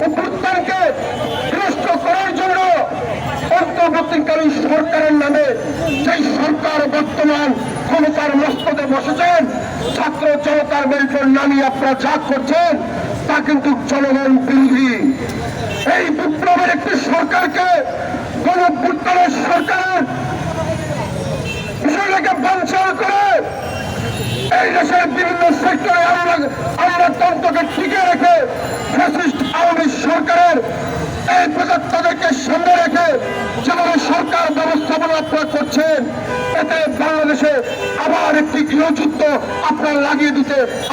অভ্যুত্থানকে বিনষ্ট করার জন্য অন্তর্বর্তীকালীন সরকারের নামে যেই সরকার বর্তমান ক্ষমতার মস্তকে বসেছেন, ছাত্র জনতার মেরিটের নামে আপনারা যা করছেন তা কিন্তু জনগণ বিরোধী। এই বিপ্লবের একটি সরকারকে গণঅভ্যুত্থানের সরকারের বিষয়টাকে বাঞ্ছাল করে এই দেশের বিভিন্ন সেক্টরে আমরা তন্ত্রকে টিকে রেখে ফ্যাসিস্ট আওয়ামী সরকারের এই প্রজাতন্ত্রকে সামনে রেখে যেভাবে সরকার ব্যবস্থাপনা আপনারা করছেন, এতে বাংলাদেশে আবার একটি গৃহযুদ্ধ আপনারা লাগিয়ে দিতে